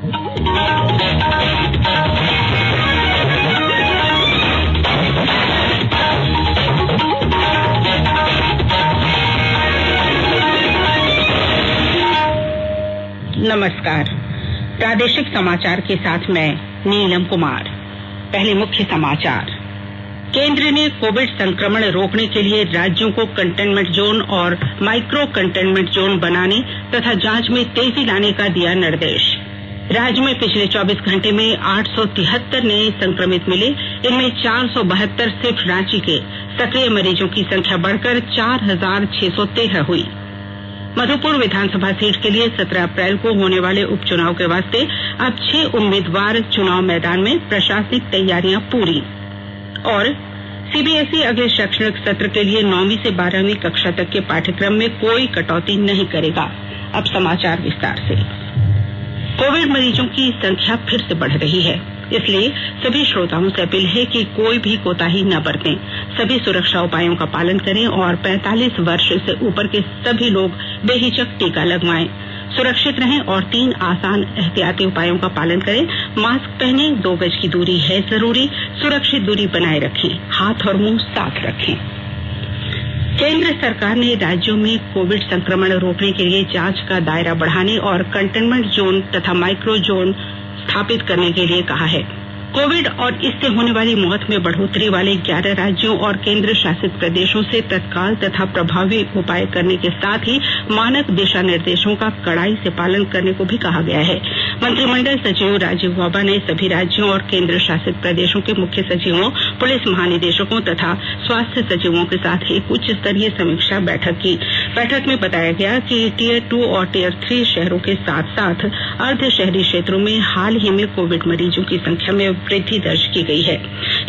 नमस्कार। प्रादेशिक समाचार के साथ मैं नीलम कुमार। पहले मुख्य समाचार। केंद्र ने कोविड संक्रमण रोकने के लिए राज्यों को कंटेनमेंट जोन और माइक्रो कंटेनमेंट जोन बनाने तथा जांच में तेजी लाने का दिया निर्देश। राज्य में पिछले 24 घंटे में 873 नए संक्रमित मिले। इनमें 472 सिर्फ रांची के। सक्रिय मरीजों की संख्या बढ़कर 4613 हुई। मधुपुर विधानसभा सीट के लिए 17 अप्रैल को होने वाले उपचुनाव के वास्ते अब 6 उम्मीदवार चुनाव मैदान में। प्रशासनिक तैयारियां पूरी। और सीबीएसई अगले शैक्षणिक सत्र के लिए 9वीं से 12वीं कक्षा तक के पाठ्यक्रम में कोई कटौती नहीं करेगा। अब समाचार विस्तार से। कोविड मरीजों की संख्या फिर से बढ़ रही है, इसलिए सभी श्रोताओं से अपील है कि कोई भी कोताही न बरतें। सभी सुरक्षा उपायों का पालन करें और 45 वर्ष से ऊपर के सभी लोग बेहिचक टीका लगवाएं। सुरक्षित रहें और 3 आसान एहतियाती उपायों का पालन करें। मास्क पहनें, 2 गज की दूरी है जरूरी, सुरक्षित दूरी बनाए रखें, हाथ और मुंह साफ रखें। केंद्र सरकार ने राज्यों में कोविड संक्रमण रोकने के लिए जांच का दायरा बढ़ाने और कंटेनमेंट जोन तथा माइक्रो जोन स्थापित करने के लिए कहा है। कोविड और इससे होने वाली मौत में बढ़ोतरी वाले 11 राज्यों और केंद्र शासित प्रदेशों से तत्काल तथा प्रभावी उपाय करने के साथ ही मानक दिशा निर्देशों का कड़ाई से पालन करने को भी कहा गया है। मंत्रिमंडल सचिव राजीव गौबा ने सभी राज्यों और केंद्र शासित प्रदेशों के मुख्य सचिवों, पुलिस महानिदेशकों तथा स्वास्थ्य सचिवों के साथ एक उच्च स्तरीय समीक्षा बैठक की। बैठक में बताया गया कि टियर 2 और टियर 3 शहरों के साथ साथ अर्ध शहरी क्षेत्रों में हाल ही में कोविड मरीजों की संख्या में वृद्धि दर्ज की गई है।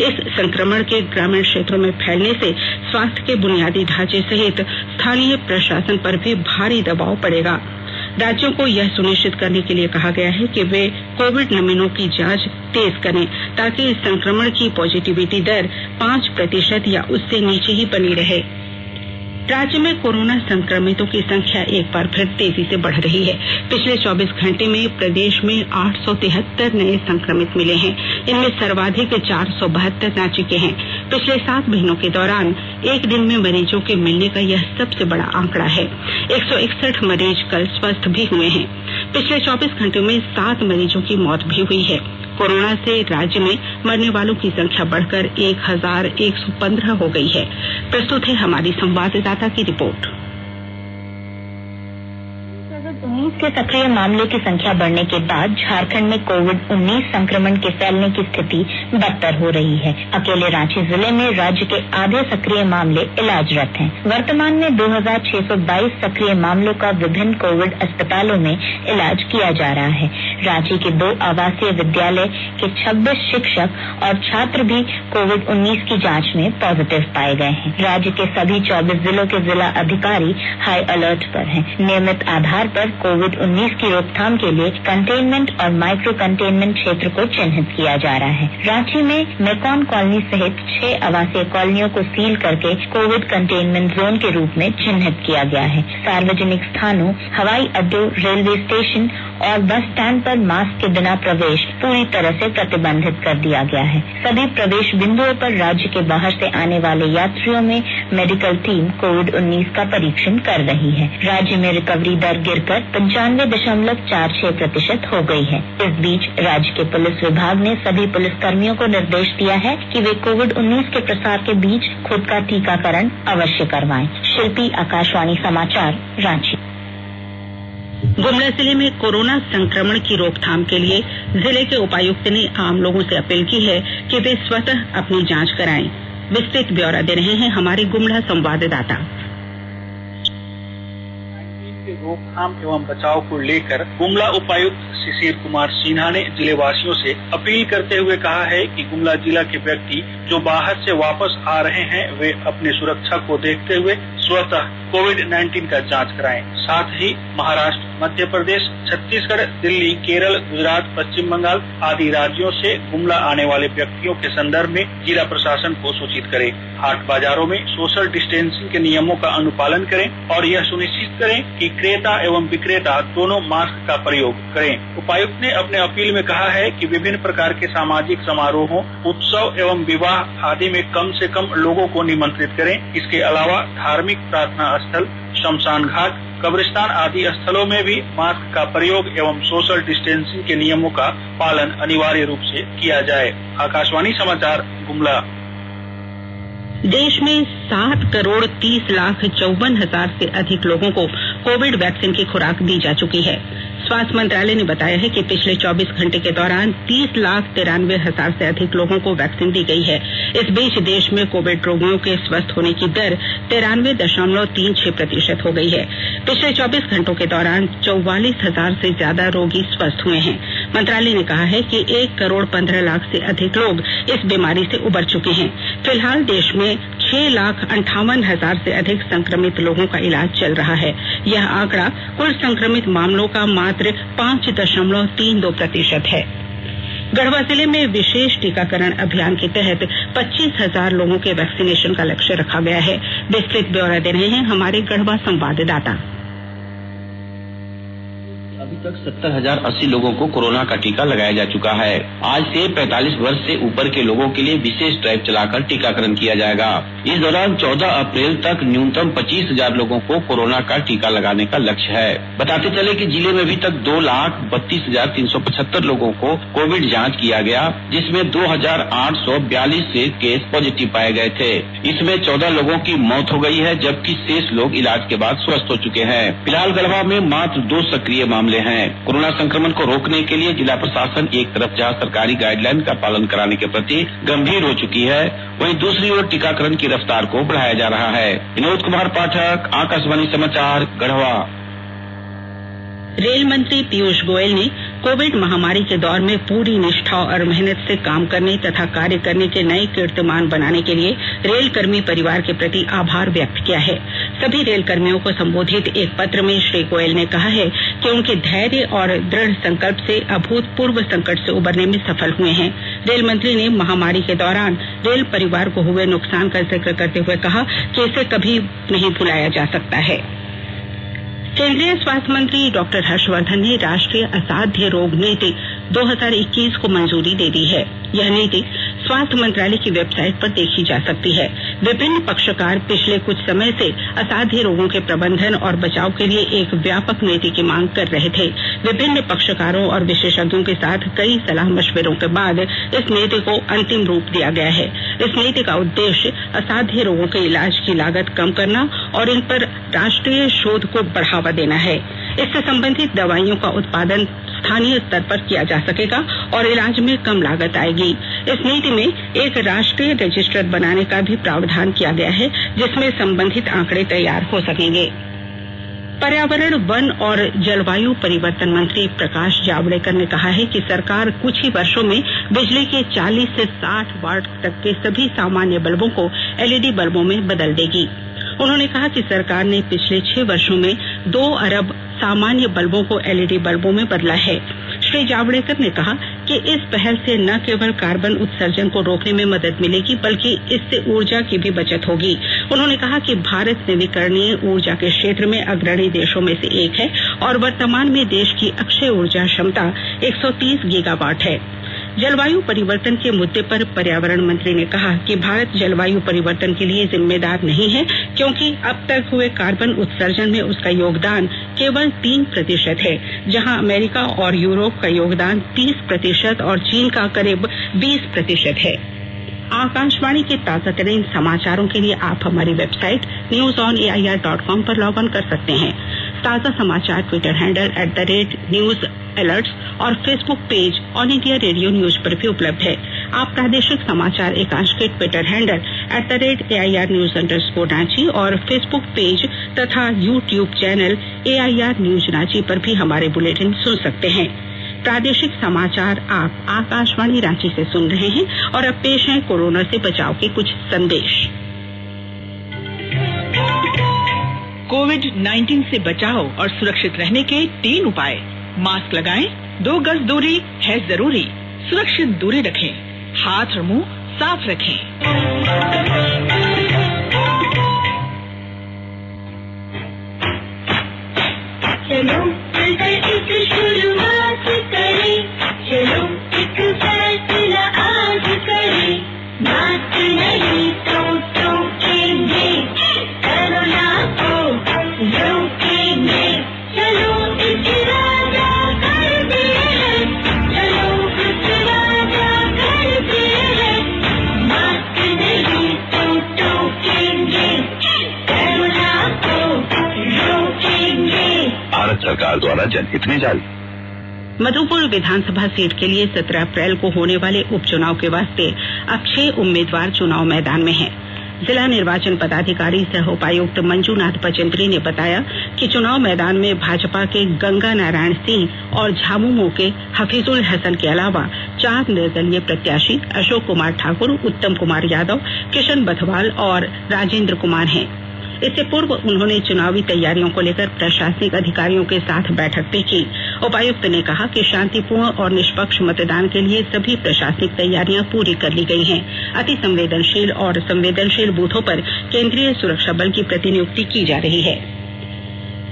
इस संक्रमण के ग्रामीण क्षेत्रों में फैलने से स्वास्थ्य के बुनियादी ढांचे सहित स्थानीय प्रशासन पर भी भारी दबाव पड़ेगा। राज्यों को यह सुनिश्चित करने के लिए कहा गया है कि वे कोविड नमूनों की जांच तेज करें ताकि संक्रमण की पॉजिटिविटी दर 5% या उससे नीचे ही बनी रहे। राज्य में कोरोना संक्रमितों की संख्या एक बार फिर तेजी से बढ़ रही है। पिछले 24 घंटे में प्रदेश में 873 नए संक्रमित मिले हैं। इनमें सर्वाधिक 472 रांची के हैं। पिछले 7 महीनों के दौरान एक दिन में मरीजों के मिलने का यह सबसे बड़ा आंकड़ा है। 161 मरीज कल स्वस्थ भी हुए हैं। पिछले 24 घंटों में 7 मरीजों की मौत भी हुई है। कोरोना से राज्य में मरने वालों की संख्या बढ़कर 1115 हो गई है। प्रस्तुत है हमारी संवाददाता की रिपोर्ट। 19 के सक्रिय मामलों की संख्या बढ़ने के बाद झारखंड में कोविड-19 संक्रमण के फैलने की स्थिति बदतर हो रही है। अकेले रांची जिले में राज्य के आधे सक्रिय मामले इलाजरत हैं। वर्तमान में 2622 सक्रिय मामलों का विभिन्न कोविड अस्पतालों में इलाज किया जा रहा है। रांची के 2 आवासीय विद्यालय के 26 शिक्षक और छात्र भी कोविड-19 की जांच में पॉजिटिव पाए गए हैं। राज्य के सभी 24 जिलों के जिला अधिकारी हाई अलर्ट पर हैं। नियमित आधार पर कोविड-19 की रोकथाम के लिए कंटेनमेंट और माइक्रो कंटेनमेंट क्षेत्र को चिन्हित किया जा रहा है। रांची में मेकॉन कॉलोनी सहित 6 आवासीय कॉलोनियों को सील करके कोविड कंटेनमेंट जोन के रूप में चिन्हित किया गया है। सार्वजनिक स्थानों, हवाई अड्डों, रेलवे स्टेशन और बस स्टैंड पर मास्क के बिना प्रवेश पूरी तरह से प्रतिबंधित कर दिया गया है। सभी प्रवेश बिंदुओं पर राज्य के बाहर से आने वाले यात्रियों में मेडिकल टीम कोविड-19 का परीक्षण कर रही है। राज्य में रिकवरी दर गिरकर 95.46% हो गई है। इस बीच राज्य के पुलिस विभाग ने सभी पुलिसकर्मियों को निर्देश दिया है कि वे कोविड-19 के प्रसार के बीच खुद का टीकाकरण अवश्य करवाएं। शिल्पी, आकाशवाणी समाचार, रांची। गुमला जिले में कोरोना संक्रमण की रोकथाम के लिए जिले के उपायुक्त ने आम लोगों से अपील की है कि वे स्वतः अपनी जांच कराएं। विस्तृत ब्यौरा दे रहे हैं हमारे गुमला संवाददाता। रोकथाम एवं बचाव को लेकर गुमला उपायुक्त शिशिर कुमार सिन्हा ने जिले वासियों से अपील करते हुए कहा है कि गुमला जिला के व्यक्ति जो बाहर से वापस आ रहे हैं वे अपनी सुरक्षा को देखते हुए स्वतः कोविड-19 का जांच कराएं। साथ ही महाराष्ट्र, मध्य प्रदेश, छत्तीसगढ़, दिल्ली, केरल, गुजरात, पश्चिम बंगाल आदि राज्यों से गुमला आने वाले व्यक्तियों के संदर्भ में जिला प्रशासन को सूचित करें। हाट बाजारों में सोशल डिस्टेंसिंग के नियमों का अनुपालन करें और यह सुनिश्चित करें कि क्रेता एवं विक्रेता दोनों मास्क का प्रयोग करें। उपायुक्त ने अपने अपील में कहा है कि विभिन्न प्रकार के सामाजिक समारोहों, उत्सव एवं विवाह आदि में कम से कम लोगों को निमंत्रित करें। इसके अलावा धार्मिक प्रार्थना स्थल, शमशान घाट, कब्रिस्तान आदि स्थलों में भी मास्क का प्रयोग एवं सोशल डिस्टेंसिंग के नियमों का पालन अनिवार्य रूप से किया जाए। आकाशवाणी समाचार, गुमला। देश में 7,30,54,000 से अधिक लोगों को कोविड वैक्सीन की खुराक दी जा चुकी है। स्वास्थ्य मंत्रालय ने बताया है कि पिछले 24 घंटे के दौरान 30,93,000 से अधिक लोगों को वैक्सीन दी गई है। इस बीच देश में कोविड रोगियों के स्वस्थ होने की दर 93.36% हो गई है। पिछले 24 घंटों के दौरान 44,000 से ज्यादा रोगी स्वस्थ हुए हैं। मंत्रालय ने कहा है कि 1,15,00,000 से अधिक लोग इस बीमारी से उबर चुके हैं। फिलहाल देश में 6,58,000 से अधिक संक्रमित लोगों का इलाज चल रहा है। यह आंकड़ा कुल संक्रमित मामलों का मात्र 5.32% है। गढ़वा जिले में विशेष टीकाकरण अभियान के तहत 25,000 लोगों के वैक्सीनेशन का लक्ष्य रखा गया है। विस्तृत ब्यौरा दे रहे हैं हमारे गढ़वा संवाददाता। अभी तक 70,080 लोगों को कोरोना का टीका लगाया जा चुका है। आज से 45 वर्ष से ऊपर के लोगों के लिए विशेष ड्राइव चलाकर टीकाकरण किया जाएगा। इस दौरान 14 अप्रैल तक न्यूनतम 25,000 लोगों को कोरोना का टीका लगाने का लक्ष्य है। बताते चले कि जिले में अभी तक 2,32,375 लोगों को कोविड जांच किया गया, जिसमें 2,842 से केस पॉजिटिव पाए गए थे। इसमें 14 लोगों की मौत हो गई है, जबकि शेष लोग इलाज के बाद स्वस्थ हो चुके हैं। फिलहाल गढ़वा में मात्र 2 सक्रिय मामले हैं। कोरोना संक्रमण को रोकने के लिए जिला प्रशासन एक तरफ जहां सरकारी गाइडलाइन का पालन कराने के प्रति गंभीर हो चुकी है, वहीं दूसरी ओर टीकाकरण की रफ्तार को बढ़ाया जा रहा है। विनोद कुमार पाठक, आकाशवाणी समाचार, गढ़वा। रेल मंत्री पीयूष गोयल ने कोविड महामारी के दौर में पूरी निष्ठा और मेहनत से काम करने तथा कार्य करने के नए कीर्तिमान बनाने के लिए रेल कर्मी परिवार के प्रति आभार व्यक्त किया है। सभी रेल कर्मियों को संबोधित एक पत्र में श्री गोयल ने कहा है कि उनके धैर्य और दृढ़ संकल्प से अभूतपूर्व संकट से उबरने में सफल हुए हैं। रेल मंत्री ने महामारी के दौरान रेल परिवार को हुए नुकसान का जिक्र करते हुए कहा कि इसे कभी नहीं भुलाया जा सकता है। केंद्रीय स्वास्थ्य मंत्री डॉक्टर हर्षवर्धन ने राष्ट्रीय असाध्य रोग नीति 2021 को मंजूरी दे दी है। यह नीति स्वास्थ्य मंत्रालय की वेबसाइट पर देखी जा सकती है। विभिन्न पक्षकार पिछले कुछ समय से असाध्य रोगों के प्रबंधन और बचाव के लिए एक व्यापक नीति की मांग कर रहे थे। विभिन्न पक्षकारों और विशेषज्ञों के साथ कई सलाह मशविरों के बाद इस नीति को अंतिम रूप दिया गया है। इस नीति का उद्देश्य असाध्य रोगों के इलाज की लागत कम करना और इन पर राष्ट्रीय शोध को बढ़ावा देना है। इससे संबंधित दवाइयों का उत्पादन स्थानीय स्तर पर किया जा सकेगा और इलाज में कम लागत आएगी। इस नीति में एक राष्ट्रीय रजिस्टर बनाने का भी प्रावधान किया गया है, जिसमें संबंधित आंकड़े तैयार हो सकेंगे। पर्यावरण, वन और जलवायु परिवर्तन मंत्री प्रकाश जावड़ेकर ने कहा है कि सरकार कुछ ही वर्षों में बिजली के 40 से 60 वाट तक के सभी सामान्य बल्बों को एलईडी बल्बों में बदल देगी। उन्होंने कहा कि सरकार ने पिछले 6 वर्षों में 2 अरब सामान्य बल्बों को एलईडी बल्बों में बदला है। श्री जावड़ेकर ने कहा कि इस पहल से न केवल कार्बन उत्सर्जन को रोकने में मदद मिलेगी, बल्कि इससे ऊर्जा की भी बचत होगी। उन्होंने कहा कि भारत नवीकरणीय ऊर्जा के क्षेत्र में अग्रणी देशों में से एक है और वर्तमान में देश की अक्षय ऊर्जा क्षमता 130 गीगावाट है। जलवायु परिवर्तन के मुद्दे पर पर्यावरण मंत्री ने कहा कि भारत जलवायु परिवर्तन के लिए जिम्मेदार नहीं है, क्योंकि अब तक हुए कार्बन उत्सर्जन में उसका योगदान केवल 3% है, जहां अमेरिका और यूरोप का योगदान 30% और चीन का करीब 20% है। आकाशवाणी के ताजा तरीन समाचारों के लिए आप हमारी वेबसाइट newsonair.com पर लॉग ऑन कर सकते हैं। ताजा समाचार ट्विटर हैंडल @NewsAlerts और Facebook page all India radio news पर भी उपलब्ध है। आप प्रादेशिक समाचार एकांश के ट्विटर हैंडल @AIRnews_Ranchi और फेसबुक पेज तथा YouTube channel AIR news Ranchi पर भी हमारे बुलेटिन सुन सकते हैं। प्रादेशिक समाचार आप आकाशवाणी रांची से सुन रहे हैं और अब पेश है कोरोना से बचाव के कुछ संदेश। कोविड-19 से बचाव और सुरक्षित रहने के 3 उपाय। मास्क लगाएं, 2 गज दूरी है जरूरी, सुरक्षित दूरी रखें, हाथ और मुंह साफ रखें। चलो मिलकर एक शुरुआत करें, चलो एक फैसला आज करें, मास्क नहीं तो टोकेंगे, कोरोना को रोकेंगे, चलो एक वादा करते हैं, चलो एक वादा करते हैं, मास्क नहीं तो टोकेंगे, कोरोना को रोकेंगे। भारत सरकार द्वारा जनहित में जारी। मधुपुर विधानसभा सीट के लिए 17 अप्रैल को होने वाले उपचुनाव के वास्ते अब 6 उम्मीदवार चुनाव मैदान में हैं। जिला निर्वाचन पदाधिकारी सह उपायुक्त मंजूनाथ बचेंद्री ने बताया कि चुनाव मैदान में भाजपा के गंगा नारायण सिंह और झामुमो के हफीजुल हसन के अलावा 4 निर्दलीय प्रत्याशी अशोक कुमार ठाकुर, उत्तम कुमार यादव, किशन बथवाल और राजेंद्र कुमार हैं। इससे पूर्व उन्होंने चुनावी तैयारियों को लेकर प्रशासनिक अधिकारियों के साथ बैठक भी की। उपायुक्त ने कहा कि शांतिपूर्ण और निष्पक्ष मतदान के लिए सभी प्रशासनिक तैयारियां पूरी कर ली गई हैं। अति संवेदनशील और संवेदनशील बूथों पर केंद्रीय सुरक्षा बल की प्रतिनियुक्ति की जा रही है।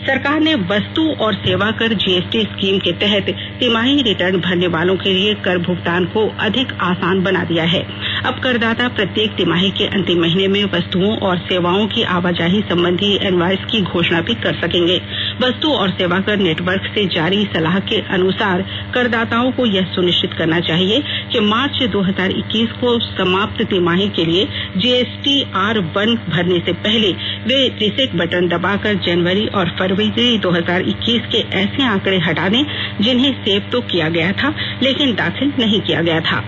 सरकार ने वस्तु और सेवा कर जीएसटी स्कीम के तहत तिमाही रिटर्न भरने वालों के लिए कर भुगतान को अधिक आसान बना दिया है। अब करदाता प्रत्येक तिमाही के अंतिम महीने में वस्तुओं और सेवाओं की आवाजाही संबंधी इनवॉइस की घोषणा भी कर सकेंगे। वस्तु और सेवा कर नेटवर्क से जारी सलाह के अनुसार करदाताओं को यह सुनिश्चित करना चाहिए कि मार्च 2021 को समाप्त तिमाही के लिए जीएसटी R1 भरने से पहले वे रिसेट बटन दबाकर जनवरी और फरवरी 2021 के ऐसे आंकड़े हटा दें जिन्हें सेव तो किया गया था लेकिन दाखिल नहीं किया गया था।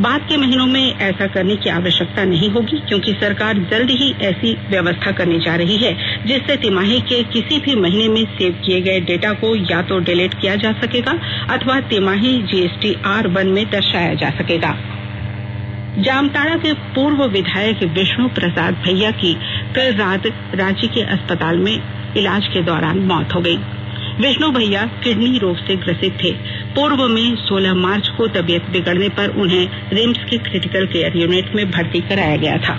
बाद के महीनों में ऐसा करने की आवश्यकता नहीं होगी क्योंकि सरकार जल्द ही ऐसी व्यवस्था करने जा रही है जिससे तिमाही के किसी भी महीने में सेव किए गए डेटा को या तो डिलीट किया जा सकेगा अथवा तिमाही जीएसटी R1 में दर्शाया जा सकेगा। जामताड़ा के पूर्व विधायक विष्णु प्रसाद भैया की कल रात रांची के अस्पताल में इलाज के दौरान मौत हो गई। विष्णु भैया किडनी रोग से ग्रसित थे। पूर्व में 16 मार्च को तबीयत बिगड़ने पर उन्हें रिम्स के क्रिटिकल केयर यूनिट में भर्ती कराया गया था।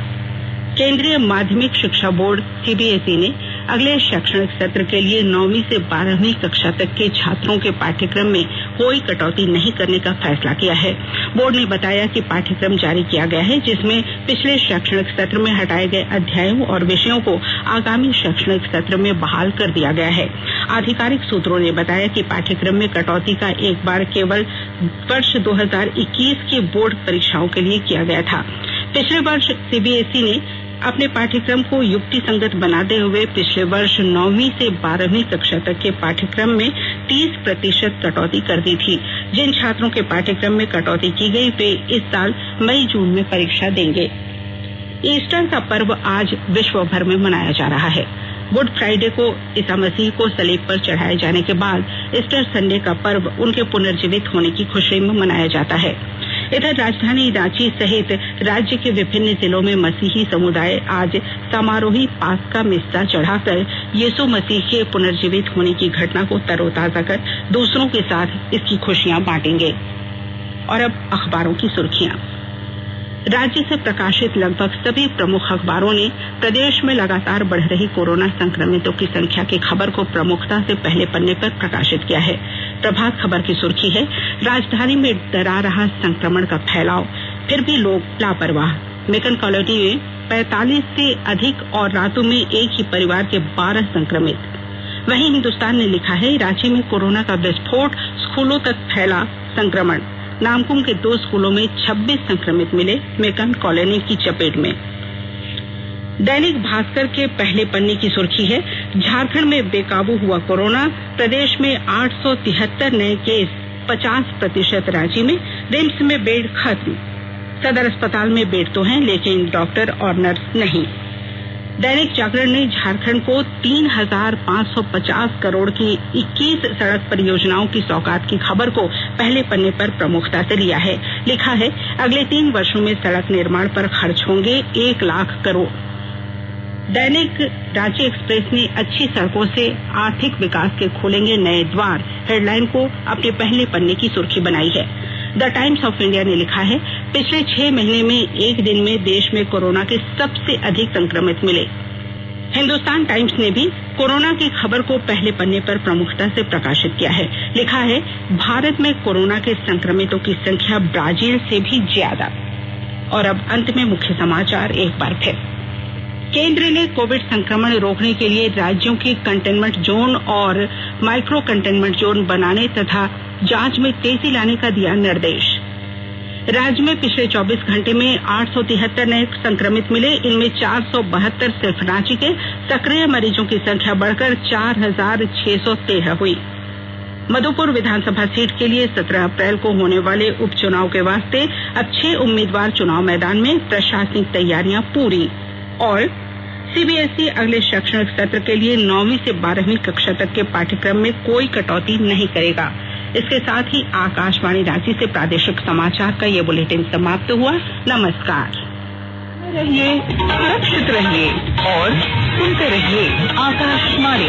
केंद्रीय माध्यमिक शिक्षा बोर्ड सीबीएसई ने अगले शैक्षणिक सत्र के लिए 9वीं से 12वीं कक्षा तक के छात्रों के पाठ्यक्रम में कोई कटौती नहीं करने का फैसला किया है। बोर्ड ने बताया कि पाठ्यक्रम जारी किया गया है जिसमें पिछले शैक्षणिक सत्र में हटाए गए अध्यायों और विषयों को आगामी शैक्षणिक सत्र में बहाल कर दिया गया है। आधिकारिक सूत्रों ने बताया कि पाठ्यक्रम में कटौती का एक बार केवल वर्ष 2021 की बोर्ड परीक्षाओं के लिए किया गया था। पिछले वर्ष सीबीएसई ने अपने पाठ्यक्रम को युक्ति संगत बनाते हुए पिछले वर्ष 9वीं से 12वीं कक्षा तक के पाठ्यक्रम में 30% कटौती कर दी थी। जिन छात्रों के पाठ्यक्रम में कटौती की गई वे इस साल मई-जून में परीक्षा देंगे। ईस्टर का पर्व आज विश्व भर में मनाया जा रहा है। गुड फ्राइडे को ईसा मसीह को सलीब पर चढ़ाए जाने के बाद ईस्टर संडे का पर्व उनके पुनर्जीवित होने की खुशी में मनाया जाता है। इधर राजधानी रांची सहित राज्य के विभिन्न जिलों में मसीही समुदाय आज समारोही पास्का मिस्सा चढ़ाकर यीशु मसीह के पुनर्जीवित होने की घटना को तरोताजा कर दूसरों के साथ इसकी खुशियां बांटेंगे। और अब अखबारों की सुर्खियां। राज्य से प्रकाशित लगभग सभी प्रमुख अखबारों ने प्रदेश में लगातार बढ़ रही कोरोना संक्रमितों की संख्या की खबर को प्रमुखता से पहले पन्ने पर प्रकाशित किया है। प्रभात खबर की सुर्खी है, राजधानी में डरा रहा संक्रमण का फैलाव, फिर भी लोग लापरवाह। मेकन कॉलोनी में 45 से अधिक और रातों में एक ही परिवार के 12 संक्रमित। वहीं हिंदुस्तान ने लिखा है, रांची में कोरोना का विस्फोट, स्कूलों तक फैला संक्रमण। नामकुम के 2 स्कूलों में 26 संक्रमित मिले, मेकन कॉलोनी की चपेट में। दैनिक भास्कर के पहले पन्ने की सुर्खी है, झारखंड में बेकाबू हुआ कोरोना, प्रदेश में 873 नए केस, 50% रांची में। रिम्स में बेड खत्म, सदर अस्पताल में बेड तो हैं लेकिन डॉक्टर और नर्स नहीं। दैनिक जागरण ने झारखंड को 3,550 करोड़ की 21 सड़क परियोजनाओं की सौगात की खबर को पहले पन्ने पर प्रमुखता से लिया है। लिखा है, अगले 3 वर्षों में सड़क निर्माण पर खर्च होंगे 1 लाख करोड़। दैनिक रांची एक्सप्रेस ने अच्छी सड़कों से आर्थिक विकास के खोलेंगे नए द्वार हेडलाइन को अपने पहले पन्ने की सुर्खी बनाई है। द टाइम्स ऑफ इंडिया ने लिखा है, पिछले 6 महीने में एक दिन में देश में कोरोना के सबसे अधिक संक्रमित मिले। हिंदुस्तान टाइम्स ने भी कोरोना की खबर को पहले पन्ने पर प्रमुखता से प्रकाशित किया है। लिखा है, भारत में कोरोना के संक्रमितों की संख्या ब्राजील से भी ज्यादा। और अब अंत में मुख्य समाचार एक बार फिर। केंद्र ने कोविड संक्रमण रोकने के लिए राज्यों की कंटेनमेंट जोन और माइक्रो कंटेनमेंट जोन बनाने तथा जांच में तेजी लाने का दिया निर्देश। राज्य में पिछले 24 घंटे में 873 नए संक्रमित मिले। इनमें 472 सिर्फ रांची के। सक्रिय मरीजों की संख्या बढ़कर 4613 हुई। मधुपुर विधानसभा सीट के लिए 17 अप्रैल को होने वाले उपचुनाव के वास्ते अब 6 उम्मीदवार चुनाव मैदान में। प्रशासनिक तैयारियां पूरी। और सीबीएसई अगले शैक्षणिक सत्र के लिए 9वीं से 12वीं कक्षा तक के पाठ्यक्रम में कोई कटौती नहीं करेगा। इसके साथ ही आकाशवाणी रांची से प्रादेशिक समाचार का ये बुलेटिन समाप्त हुआ। नमस्कार। रहिए, सुरक्षित रहिए और सुनते रहिए आकाशवाणी।